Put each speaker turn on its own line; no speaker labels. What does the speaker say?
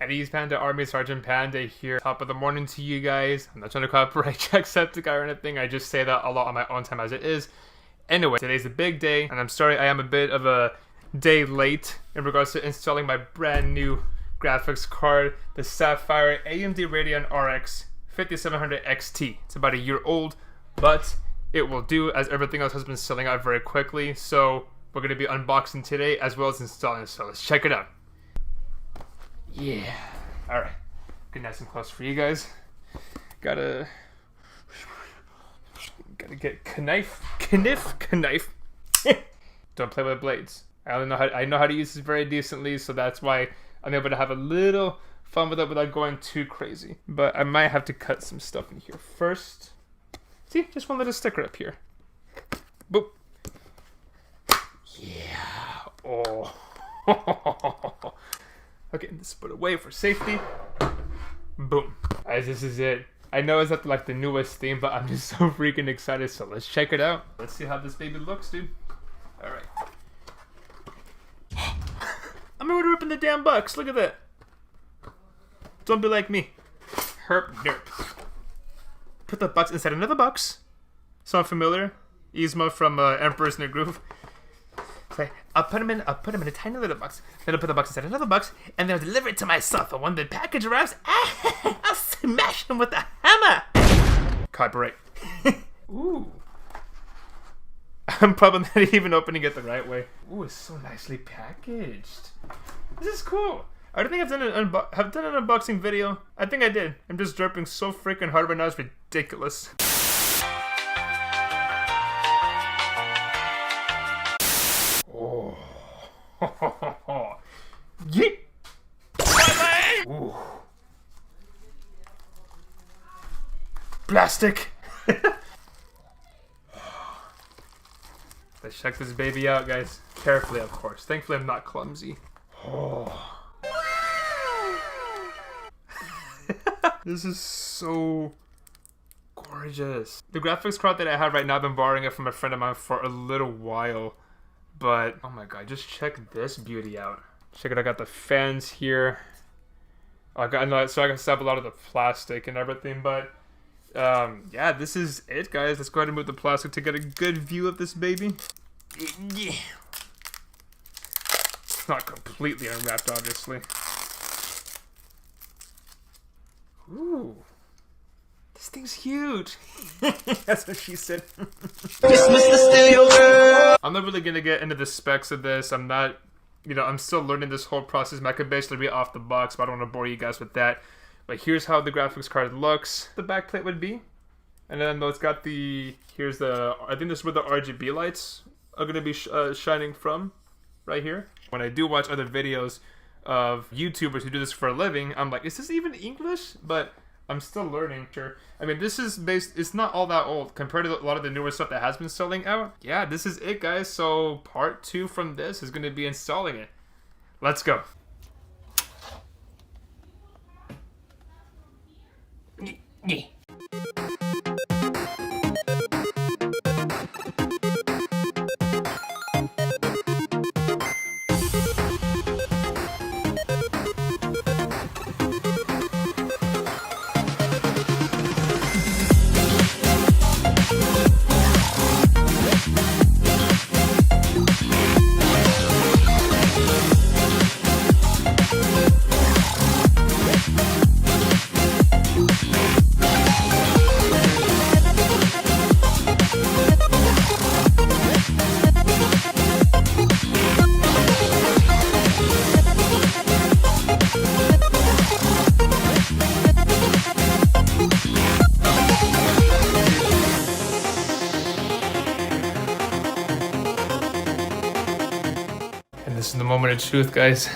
Eddie's Panda Army Sergeant Panda here, top of the morning to you guys. I'm not trying to copyright Jacksepticeye or anything, I just say that a lot on my own time as it is. Anyway, today's a big day, and I'm sorry I am a bit of a day late in regards to installing my brand new graphics card, the Sapphire AMD Radeon RX 5700 XT. It's about a year old, but it will do as everything else has been selling out very quickly. So we're going to be unboxing today as well as installing it. So let's check it out. Yeah. All right. Get nice and close for you guys. Gotta get knife. Don't play with blades. I know how to use this very decently, so that's why I'm able to have a little fun with it without going too crazy. But I might have to cut some stuff in here first. See, just one little sticker up here. Boop. Yeah. Oh. Okay, let's put it away for safety. Boom. Guys, this is it. I know it's not like the newest theme, but I'm just so freaking excited. So let's check it out. Let's see how this baby looks, dude. All right. I'm already ripping the damn box. Look at that. Don't be like me. Herp derp. Put the box inside another box. Sound familiar? Yzma from Emperor's New Groove. So I'll put him in a tiny little box. Then I'll put the box inside another box, and then I'll deliver it to myself. And when the package arrives, I'll smash him with a hammer. Copyright. Ooh. I'm probably not even opening it the right way. Ooh, it's so nicely packaged. This is cool. I don't think I've done an unboxing video. I think I did. I'm just derping so freaking hard right now, it's ridiculous. Oh. Yeet. Ooh. Plastic. Let's check this baby out, guys. Carefully, of course. Thankfully, I'm not clumsy. Oh. This is so gorgeous. The graphics card that I have right now, I've been borrowing it from a friend of mine for a little while. But, oh my god, just check this beauty out. Check it, I got the fans here. So I got to stop a lot of the plastic and everything, but yeah, this is it, guys. Let's go ahead and move the plastic to get a good view of this baby. Yeah. It's not completely unwrapped, obviously. Ooh. This thing's huge. That's what she said. I'm not really gonna get into the specs of this. I'm not, I'm still learning this whole process. I could basically read off the box, but I don't want to bore you guys with that. But here's how the graphics card looks. The back plate would be, and then it's got I think this is where the RGB lights are gonna be shining from, right here. When I do watch other videos of YouTubers who do this for a living, I'm like, is this even English? But I'm still learning. Sure. I mean, this is it's not all that old compared to a lot of the newer stuff that has been selling out. Yeah, this is it, guys. So part 2 from this is going to be installing it. Let's go. Yeah. This is the moment of truth, guys.